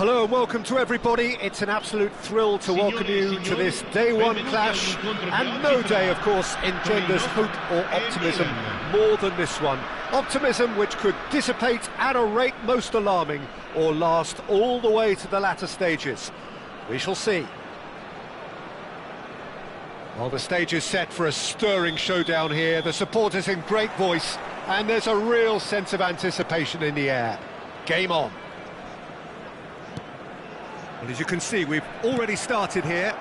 Hello and welcome to everybody. It's an absolute thrill to welcome you to this day one clash, and no day, of course, engenders hope or optimism more than this one. Optimism which could dissipate at a rate most alarming or last all the way to the latter stages. We shall see. Well, the stage is set for a stirring showdown here. The supporters in great voice, and there's a real sense of anticipation in the air. Game on. Well, as you can see, we've already started here.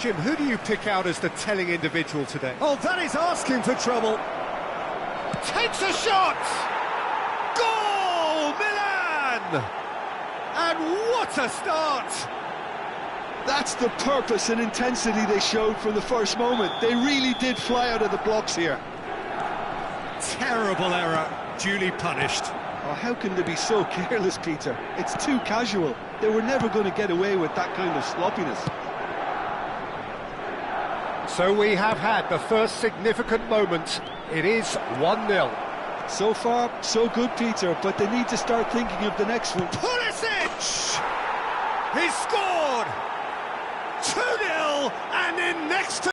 Jim, who do you pick out as the telling individual today? Oh, that is asking for trouble. Takes a shot! Goal, Milan! And what a start! That's the purpose and intensity they showed from the first moment. They really did fly out of the blocks here. Terrible error, duly punished. Oh, how can they be so careless, Peter? It's too casual. They were never going to get away with that kind of sloppiness. So we have had the first significant moment. It is 1-0. So far, so good, Peter, but they need to start thinking of the next one. Pulisic! He scored! 2-0, and in next to...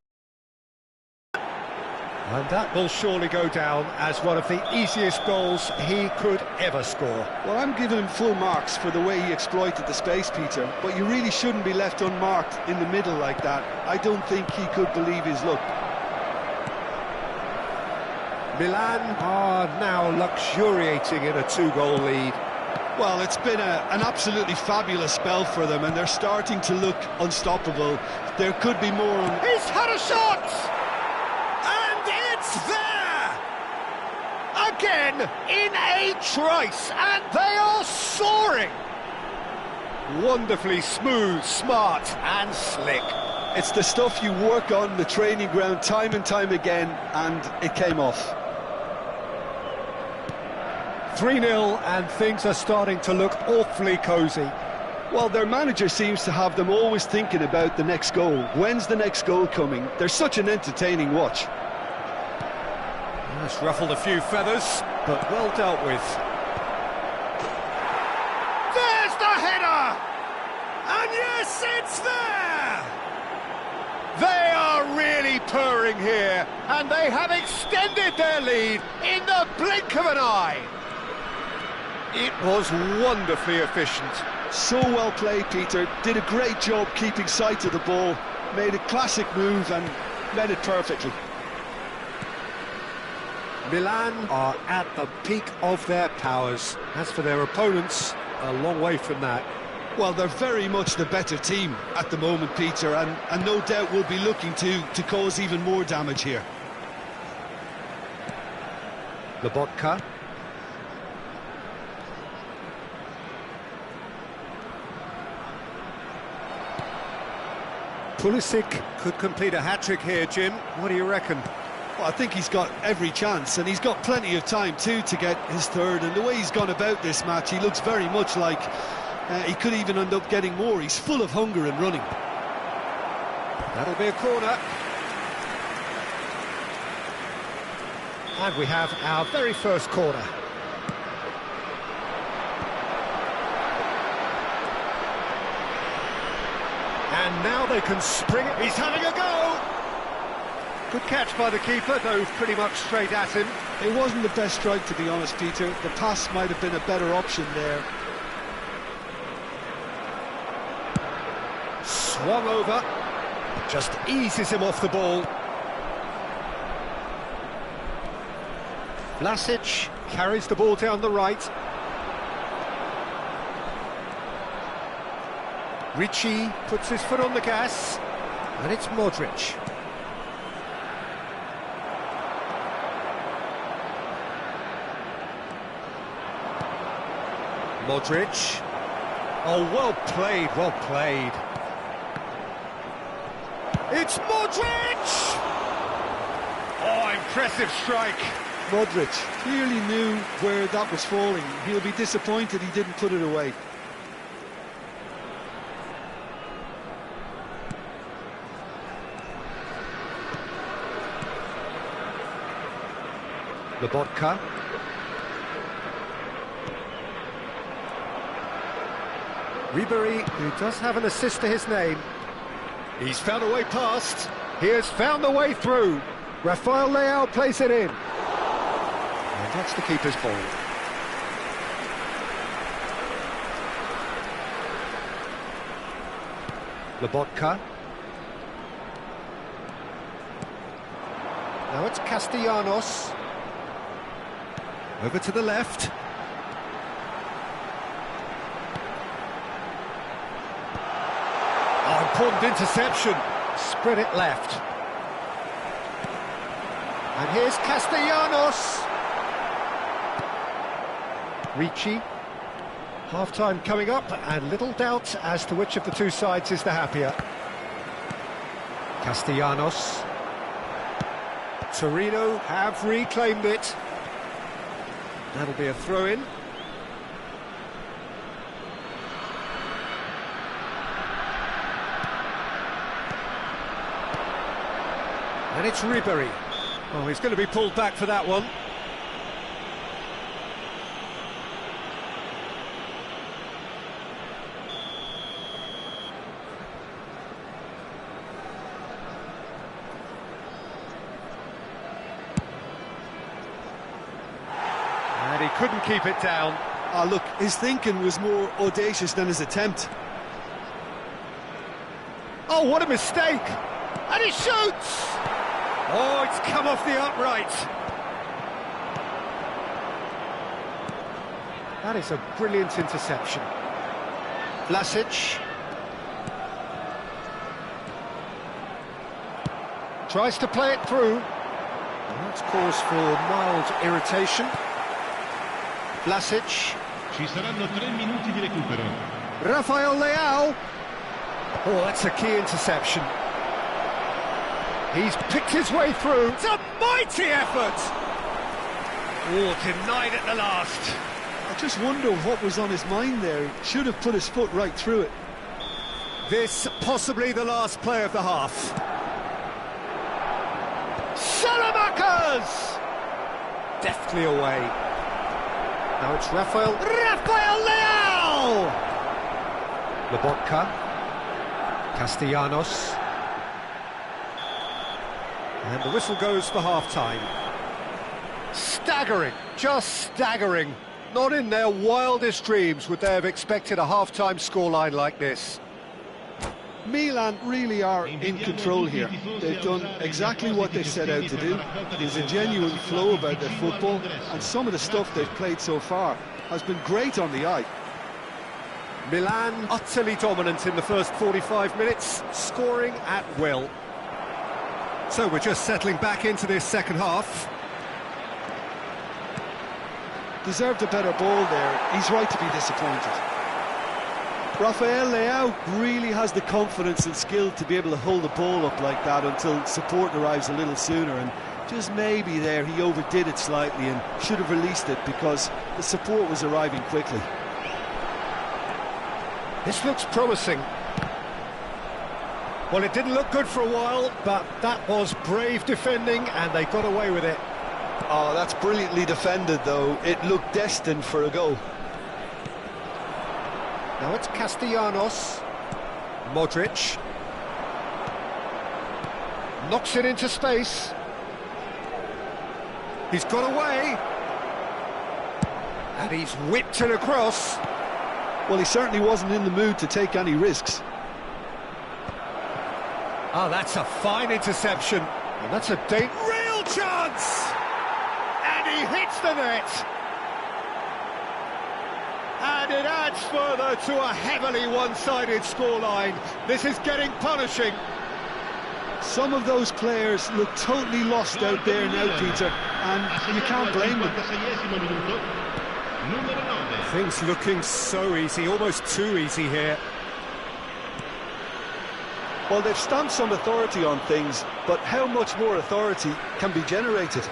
And that will surely go down as one of the easiest goals he could ever score. Well, I'm giving him full marks for the way he exploited the space, Peter, but you really shouldn't be left unmarked in the middle like that. I don't think he could believe his luck. Milan are now luxuriating in a 2-goal lead. Well, it's been an absolutely fabulous spell for them, and they're starting to look unstoppable. There could be more on... He's had a shot! And it's there! Again, in a trice, and they are soaring! Wonderfully smooth, smart and slick. It's the stuff you work on the training ground time and time again, and it came off. 3-0, and things are starting to look awfully cosy. Well, their manager seems to have them always thinking about the next goal. When's the next goal coming? They're such an entertaining watch. That's ruffled a few feathers, but well dealt with. There's the header! And yes, it's there! They are really purring here, and they have extended their lead in the blink of an eye. It was wonderfully efficient. So well played, Peter. Did a great job keeping sight of the ball. Made a classic move and met it perfectly. Milan are at the peak of their powers. As for their opponents, a long way from that. Well, they're very much the better team at the moment, Peter, and no doubt will be looking to cause even more damage here. Lobotka. Pulisic could complete a hat-trick here, Jim. What do you reckon? Well, I think he's got every chance, and he's got plenty of time too to get his third, and the way he's gone about this match, he looks very much like he could even end up getting more. He's full of hunger and running. That'll be a corner. And we have our very first corner. And now they can spring it. He's having a go! Good catch by the keeper, though pretty much straight at him. It wasn't the best strike, to be honest, Peter. The pass might have been a better option there. Swung over. Just eases him off the ball. Vlasic carries the ball down the right. Ricci puts his foot on the gas, and it's Modric. Modric. Oh, well played, well played. It's Modric! Oh, impressive strike. Modric clearly knew where that was falling. He'll be disappointed he didn't put it away. Lobotka. Ribery, who does have an assist to his name. He's found a way past. He has found the way through. Rafael Leao plays it in. And that's the keeper's ball. Lobotka. Now it's Castellanos. Over to the left. Oh, important interception. Spread it left. And here's Castellanos. Ricci. Half-time coming up, and little doubt as to which of the two sides is the happier. Castellanos. Torino have reclaimed it. That'll be a throw-in. And it's Ribery. Oh, he's going to be pulled back for that one. couldn't keep it down. Ah, look, his thinking was more audacious than his attempt. Oh, what a mistake! And he shoots! Oh, it's come off the upright. That is a brilliant interception. Vlasic. Tries to play it through. And that's cause for mild irritation. Vlasic. Ci saranno 3 minuti di recupero. Rafael Leao. Oh, that's a key interception. He's picked his way through. It's a mighty effort! Oh, denied at the last. I just wonder what was on his mind there. He should have put his foot right through it. This possibly the last play of the half. Salamakers! Deftly away. Now it's Rafael Leao! Lobotka. Castellanos. And the whistle goes for half-time. Staggering, just staggering. Not in their wildest dreams would they have expected a half-time scoreline like this. Milan really are in control here. They've done exactly what they set out to do. There's a genuine flow about their football, and some of the stuff they've played so far has been great on the eye. Milan utterly dominant in the first 45 minutes, scoring at will. So we're just settling back into this second half. Deserved a better ball there. He's right to be disappointed. Rafael Leao really has the confidence and skill to be able to hold the ball up like that until support arrives a little sooner, and just maybe there he overdid it slightly and should have released it because the support was arriving quickly. This looks promising. Well, it didn't look good for a while, but that was brave defending and they got away with it. Oh, that's brilliantly defended, though. It looked destined for a goal. Now it's Castellanos. Modric. Knocks it into space. He's got away. And he's whipped it across. Well, he certainly wasn't in the mood to take any risks. Oh, that's a fine interception. And that's a real chance! And he hits the net. And it adds further to a heavily one-sided scoreline. This is getting punishing. Some of those players look totally lost out there now, Peter, and you can't blame them. Things looking so easy, almost too easy here. Well, they've stamped some authority on things, but how much more authority can be generated?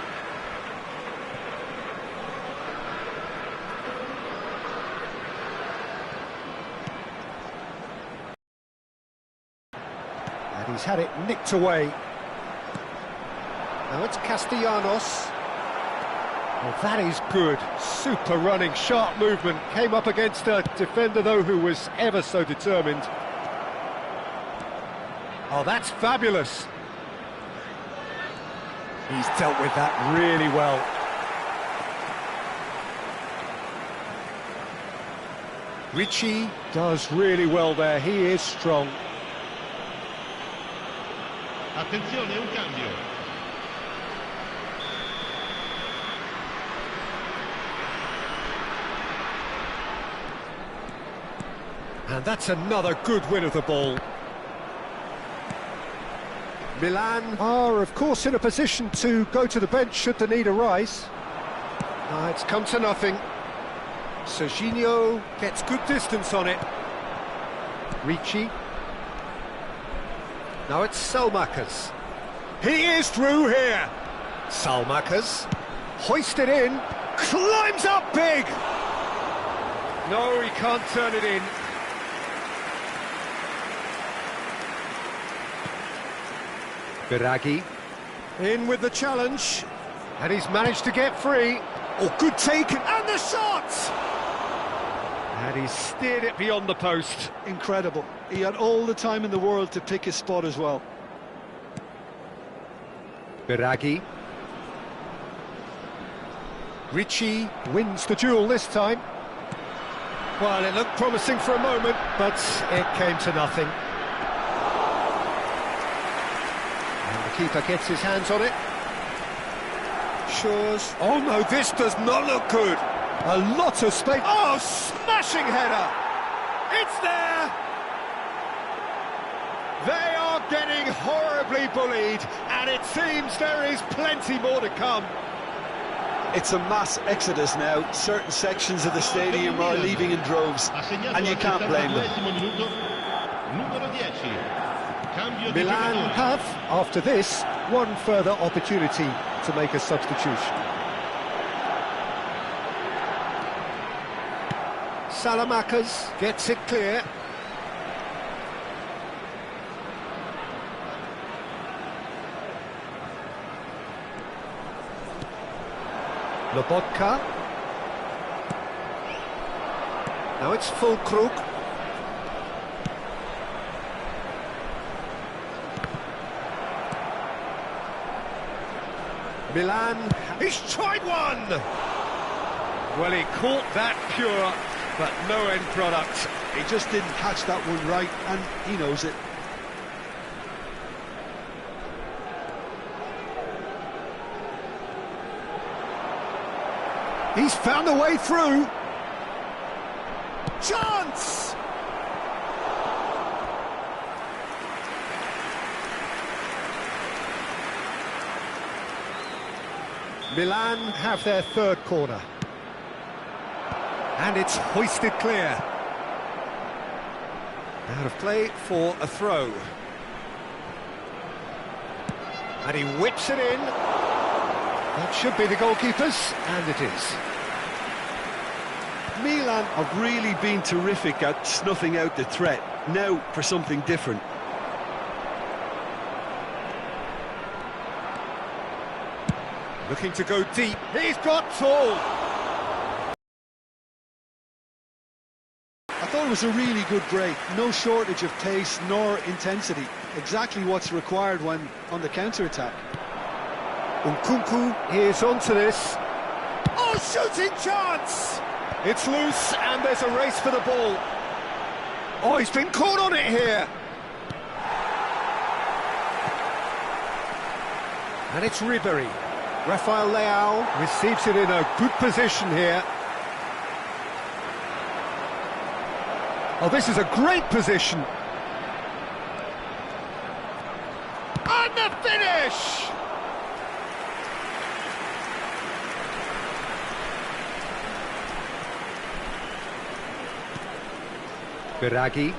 And he's had it nicked away. Now it's Castellanos. Well, that is good. Super running, sharp movement. Came up against a defender, though, who was ever so determined. Oh, that's fabulous. He's dealt with that really well. Ricci does really well there. He is strong. Attenzione, un cambio. And that's another good win of the ball. Milan are, of course, in a position to go to the bench should the need arise. It's come to nothing. Serginho gets good distance on it. Ricci. Now it's Salmakers. He is through here. Salmakers. Hoisted in. Climbs up big. No, he can't turn it in. Biraghi in with the challenge, and he's managed to get free. Oh, good take, and the shot! And he's steered it beyond the post. Incredible. He had all the time in the world to pick his spot as well. Biraghi. Ricci wins the duel this time. Well, it looked promising for a moment, but it came to nothing. And the keeper gets his hands on it. Shows. Oh no, this does not look good. A lot of space. Oh, smashing header! It's there! They are getting horribly bullied, and it seems there is plenty more to come. It's a mass exodus now. Certain sections of the stadium are leaving in droves, and you can't blame them. Milan have, after this, one further opportunity to make a substitution. Salamakers gets it clear. Lobotka. Now it's full Krug. Milan, he's tried one! Well, he caught that pure, but no end product. He just didn't catch that one right, and he knows it. He's found a way through. Chance! Milan have their third corner. And it's hoisted clear. Out of play for a throw. And he whips it in. That should be the goalkeeper's, and it is. Milan have really been terrific at snuffing out the threat. Now for something different. Looking to go deep. He's got tall. I thought it was a really good break. No shortage of pace nor intensity. Exactly what's required when on the counter-attack. Nkunku is onto this. Oh, shooting chance! It's loose and there's a race for the ball. Oh, he's been caught on it here. And it's Ribery. Rafael Leao receives it in a good position here. Oh, this is a great position. And the finish! Biraghi.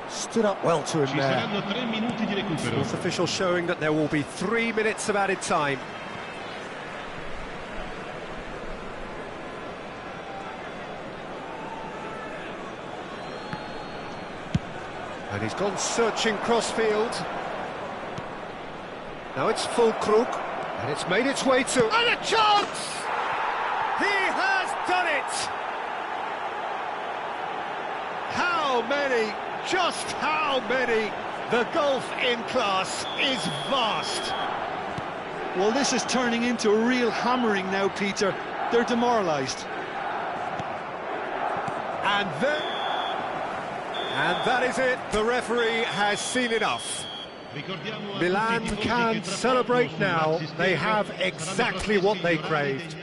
Stood up well to him there. Sports official showing that there will be 3 minutes of added time. And he's gone searching crossfield. Now it's full Krug, and it's made its way to... And a chance! He has done it! How many? Just how many? The gulf in class is vast. Well, this is turning into a real hammering now, Peter. They're demoralised. And that is it. The referee has seen enough. Milan can celebrate now. They have exactly what they craved.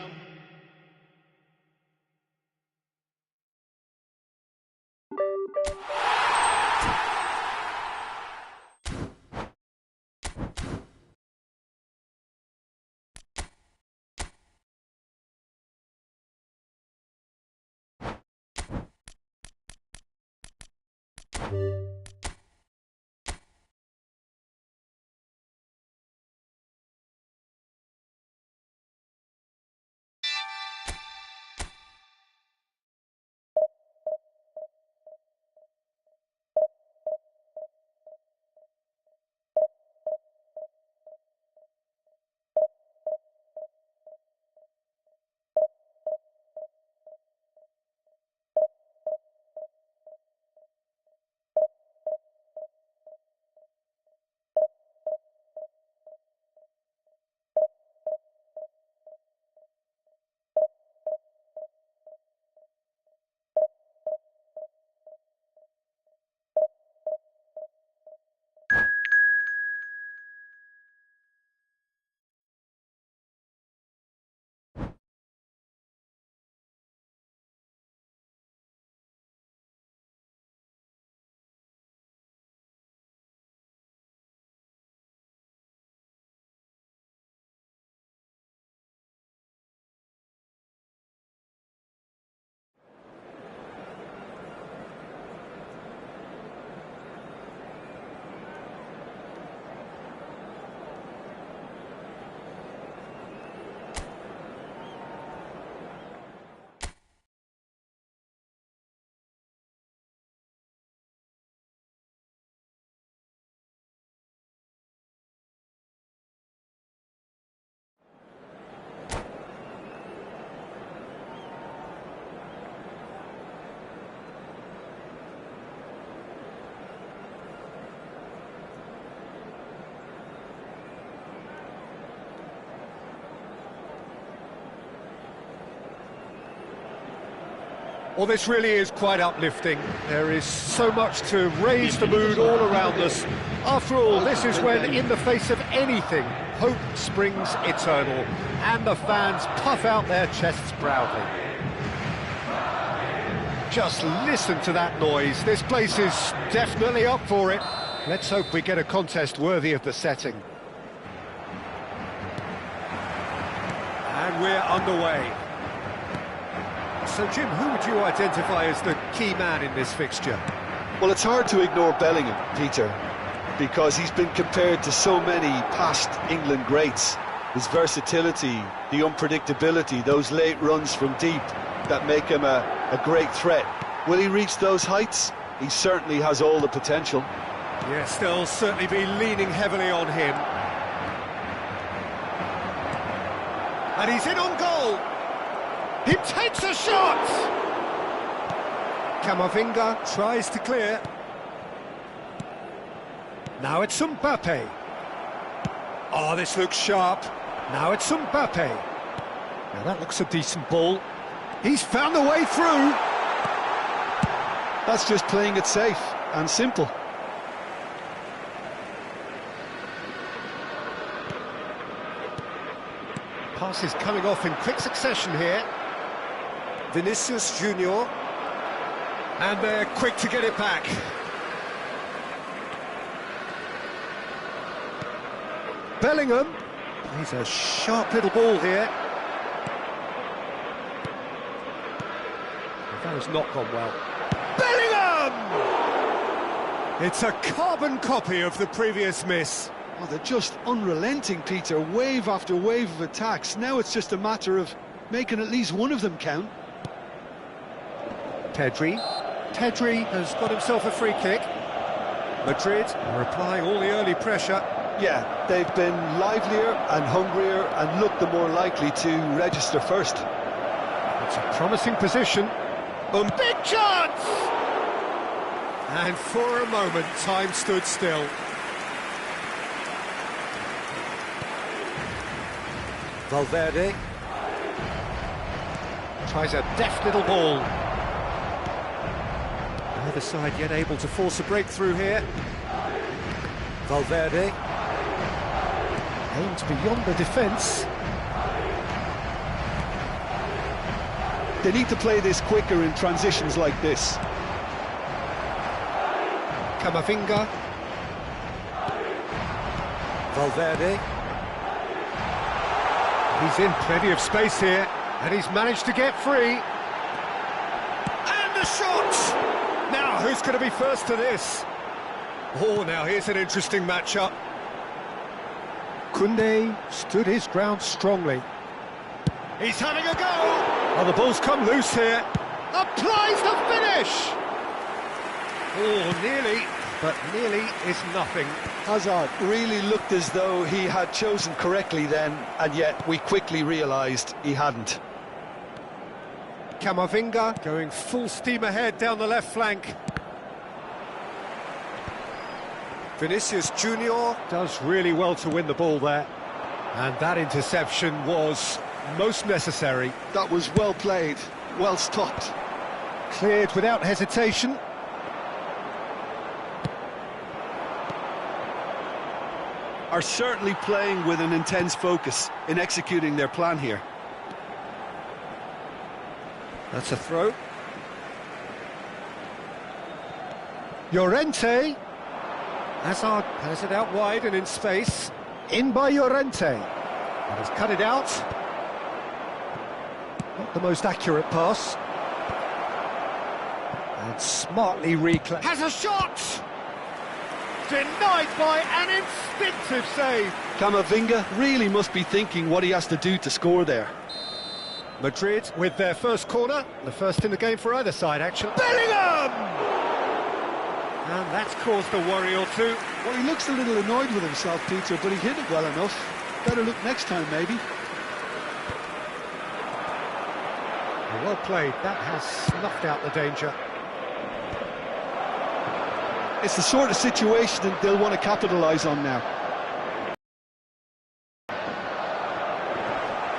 Well, this really is quite uplifting. There is so much to raise the mood all around us. After all, this is when, in the face of anything, hope springs eternal, and the fans puff out their chests proudly. Just listen to that noise. This place is definitely up for it. Let's hope we get a contest worthy of the setting. And we're underway. So, Jim, who would you identify as the key man in this fixture? Well, it's hard to ignore Bellingham, Peter, because he's been compared to so many past England greats. His versatility, the unpredictability, those late runs from deep that make him a great threat. Will he reach those heights? He certainly has all the potential. Yes, they'll certainly be leaning heavily on him. And he's in on goal. He takes a shot! Camavinga tries to clear. Now it's Mbappe. Oh, this looks sharp. Now it's Mbappe. Now that looks a decent ball. He's found a way through. That's just playing it safe and simple. Passes coming off in quick succession here. Vinicius Junior, and they're quick to get it back. Bellingham, he's a sharp little ball here. That has not gone well. Bellingham! It's a carbon copy of the previous miss. Oh, they're just unrelenting, Peter, wave after wave of attacks. Now it's just a matter of making at least one of them count. Tedri has got himself a free kick. Madrid are applying all the early pressure. Yeah, they've been livelier and hungrier and looked the more likely to register first. It's a promising position. Big chance! And for a moment, time stood still. Valverde tries a deft little ball. Neither side yet able to force a breakthrough here. Valverde aims beyond the defence. They need to play this quicker in transitions like this. Camavinga. Valverde. He's in plenty of space here, and he's managed to get free. And the shot! Now, who's going to be first to this? Oh, now here's an interesting matchup. Koundé stood his ground strongly. He's having a go! Oh, the ball's come loose here. Applies the finish! Oh, nearly, but nearly is nothing. Hazard really looked as though he had chosen correctly then, and yet we quickly realised he hadn't. Camavinga going full steam ahead down the left flank. Vinicius Junior does really well to win the ball there. And that interception was most necessary. That was well played, well stopped. Cleared without hesitation. Are certainly playing with an intense focus in executing their plan here. That's a throw. Llorente. Hazard has it out wide and in space. In by Llorente. And has cut it out. Not the most accurate pass. And smartly reclaimed. Has a shot! Denied by an instinctive save. Camavinga really must be thinking what he has to do to score there. Madrid with their first corner, the first in the game for either side, actually. Bellingham! And that's caused a worry or two. Well, he looks a little annoyed with himself, Peter, but he hit it well enough. Better look next time, maybe. Well played, that has snuffed out the danger. It's the sort of situation that they'll want to capitalise on now.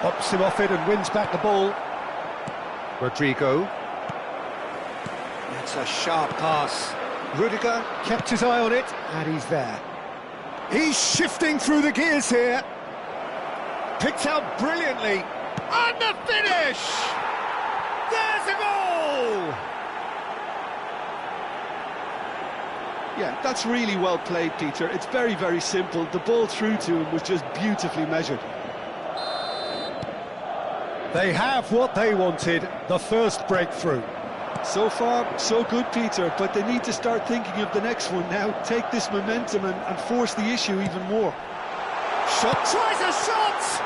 Hops him off it and wins back the ball. Rodrigo. That's a sharp pass. Rudiger kept his eye on it, and he's there. He's shifting through the gears here. Picked out brilliantly. And the finish! There's a goal! Yeah, that's really well played, Peter. It's very, very simple. The ball through to him was just beautifully measured. They have what they wanted, the first breakthrough. So far, so good, Peter, but they need to start thinking of the next one now. Take this momentum and force the issue even more. Shot, tries a shot!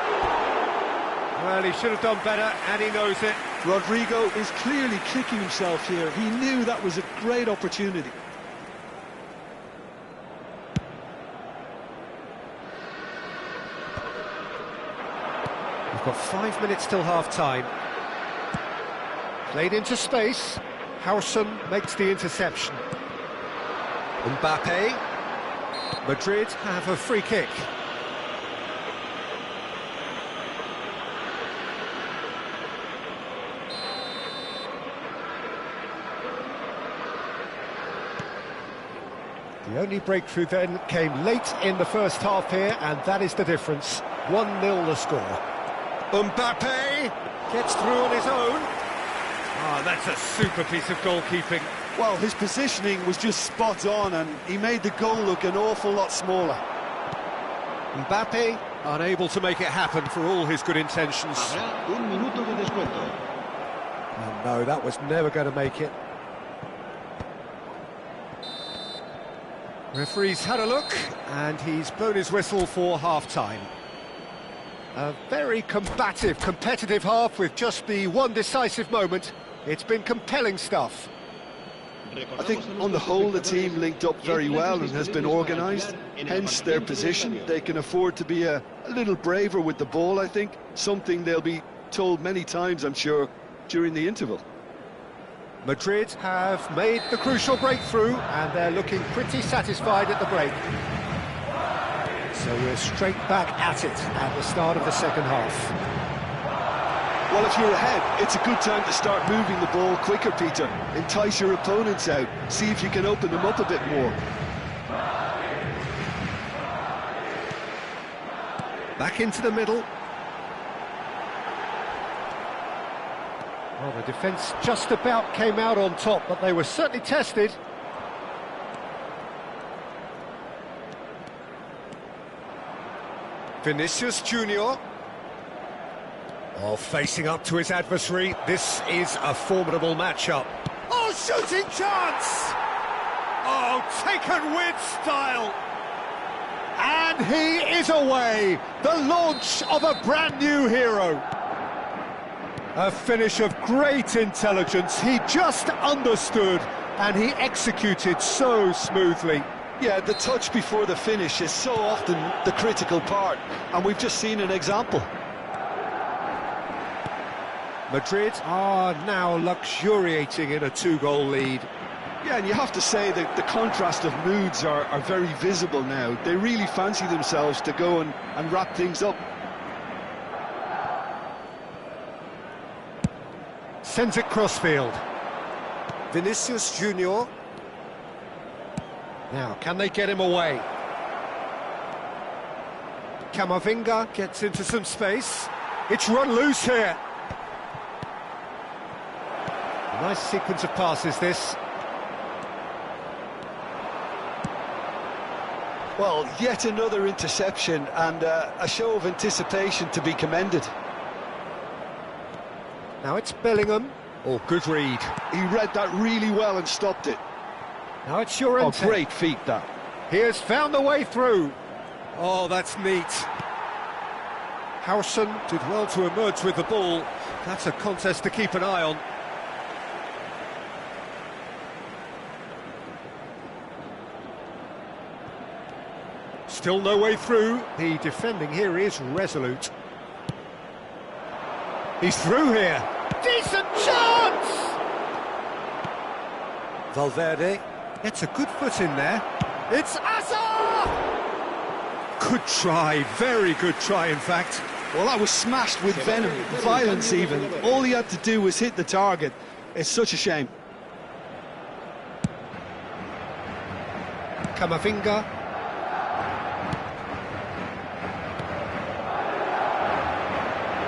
Well, he should have done better, and he knows it. Rodrigo is clearly kicking himself here. He knew that was a great opportunity. We've got 5 minutes till half-time. Played into space. Howson makes the interception. Mbappe. Madrid have a free kick. The only breakthrough then came late in the first half here, and that is the difference. 1-0 the score. Mbappe gets through on his own. Ah, that's a super piece of goalkeeping. Well, his positioning was just spot on, and he made the goal look an awful lot smaller. Mbappe unable to make it happen for all his good intentions. Habrá un minuto de descuento. Oh, no, that was never going to make it. Referee's had a look, and he's blown his whistle for half-time. A very combative, competitive half with just the one decisive moment. It's been compelling stuff. I think on the whole the team linked up very well and has been organised, hence their position. They can afford to be a little braver with the ball, I think, something they'll be told many times, I'm sure, during the interval. Madrid have made the crucial breakthrough, and they're looking pretty satisfied at the break. So we're straight back at it at the start of the second half. Well, if you're ahead, it's a good time to start moving the ball quicker, Peter. Entice your opponents out, see if you can open them up a bit more. Back into the middle. Well, the defence just about came out on top, but they were certainly tested. Vinicius Junior. Oh, facing up to his adversary. This is a formidable matchup. Oh, shooting chance! Oh, taken with style. And he is away. The launch of a brand new hero. A finish of great intelligence. He just understood, and he executed so smoothly. Yeah, the touch before the finish is so often the critical part, and we've just seen an example. Madrid are now luxuriating in a 2-goal lead. Yeah, and you have to say that the contrast of moods are very visible now. They really fancy themselves to go and wrap things up. Sends it crossfield. Vinicius Junior. Now, can they get him away? Camavinga gets into some space. It's run loose here. A nice sequence of passes, this. Well, yet another interception, and a show of anticipation to be commended. Now it's Bellingham. Oh, good read. He read that really well and stopped it. Now it's Llorente. Oh, great feat, that. He has found the way through. Oh, that's neat. Howson did well to emerge with the ball. That's a contest to keep an eye on. Still no way through. The defending here is resolute. He's through here. Decent chance! Valverde gets a good foot in there. It's Hazard! Good try, very good try, in fact. Well, that was smashed with venom, violence even. All he had to do was hit the target. It's such a shame. Camavinga.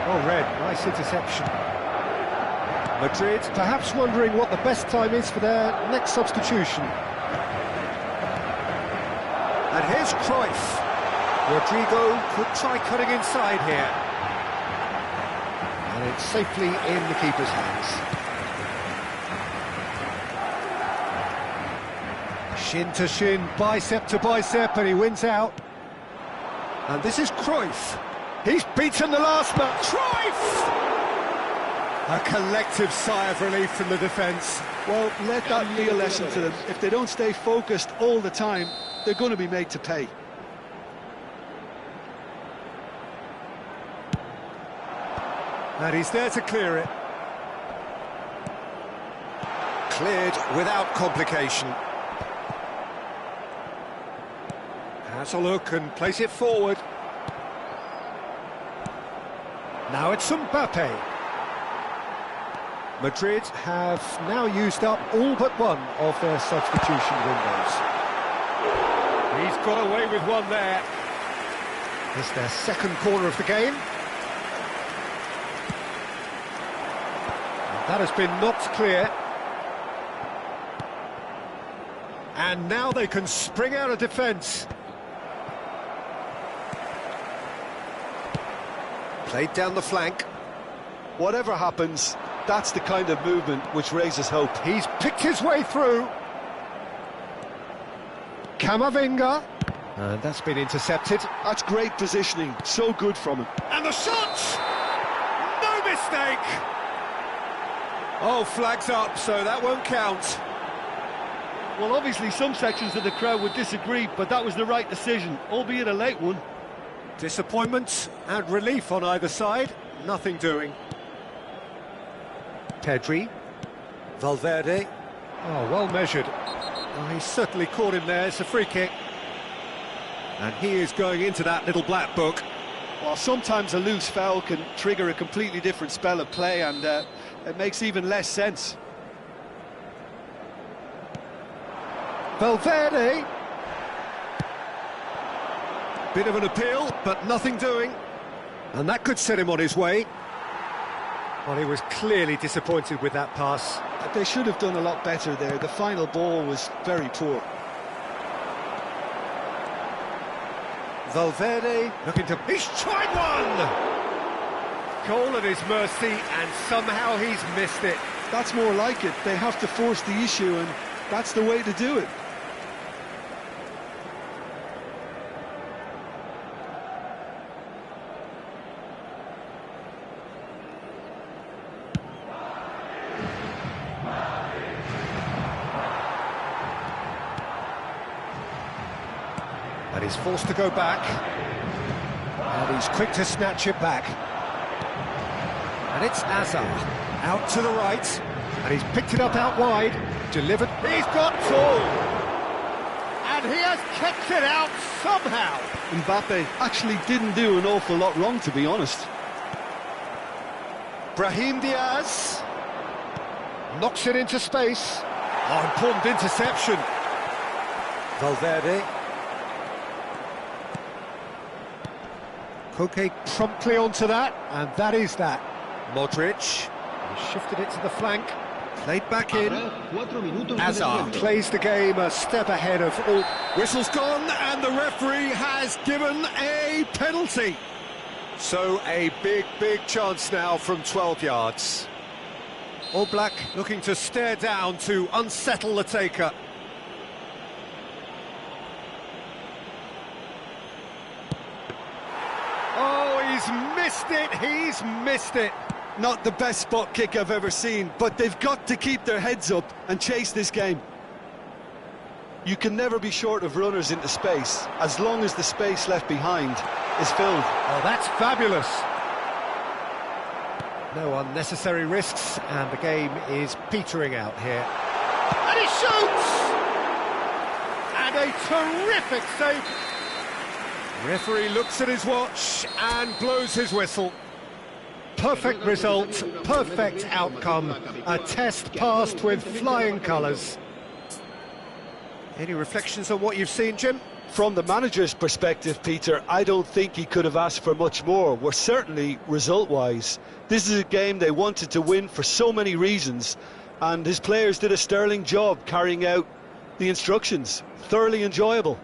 Oh, Red, nice interception. Madrid perhaps wondering what the best time is for their next substitution. And here's Cruyff. Rodrigo could try cutting inside here. And it's safely in the keeper's hands. Shin to shin, bicep to bicep, and he wins out. And this is Cruyff. He's beaten the last man. Cruyff! A collective sigh of relief from the defence. Well, let that be a lesson to them. If they don't stay focused all the time, they're going to be made to pay. And he's there to clear it. Cleared without complication. Has a look and plays it forward. Now it's Mbappe. Madrid have now used up all but one of their substitution windows. He's got away with one there. It's their second corner of the game. That has been knocked clear. And now they can spring out of defence. Played down the flank. Whatever happens, that's the kind of movement which raises hope. He's picked his way through. Camavinga. And that's been intercepted. That's great positioning, so good from him. And the shot! No mistake! Oh, flags up, so that won't count. Well, obviously some sections of the crowd would disagree, but that was the right decision, albeit a late one. Disappointment and relief on either side. Nothing doing. Pedri. Valverde. Oh, well measured. Oh, he's certainly caught him there. It's a free kick. And he is going into that little black book. Well, sometimes a loose foul can trigger a completely different spell of play, and it makes even less sense. Valverde. Bit of an appeal, but nothing doing. And that could set him on his way. Well, he was clearly disappointed with that pass. They should have done a lot better there. The final ball was very poor. Valverde looking to... He's tried one! Goal at his mercy, and somehow he's missed it. That's more like it. They have to force the issue, and that's the way to do it. And he's forced to go back. And he's quick to snatch it back. And it's Hazard. Out to the right. And he's picked it up out wide. Delivered. He's got two! And he has kept it out somehow. Mbappe actually didn't do an awful lot wrong, to be honest. Brahim Diaz. Knocks it into space. Oh, important interception. Valverde. Koke promptly onto that, and that is that. Modric, he shifted it to the flank, played back in. Hazard plays the game a step ahead of all. Whistle's gone, and the referee has given a penalty. So a big, big chance now from 12 yards. All Black looking to stare down to unsettle the taker. He's missed it. Not the best spot kick I've ever seen, but they've got to keep their heads up and chase this game. You can never be short of runners into space, as long as the space left behind is filled. Oh, that's fabulous. No unnecessary risks, and the game is petering out here. And he shoots! And a terrific save. Referee looks at his watch and blows his whistle. Perfect result, perfect outcome, a test passed with flying colours. Any reflections on what you've seen, Jim? From the manager's perspective, Peter, I don't think he could have asked for much more. Well, certainly result-wise. This is a game they wanted to win for so many reasons, and his players did a sterling job carrying out the instructions. Thoroughly enjoyable.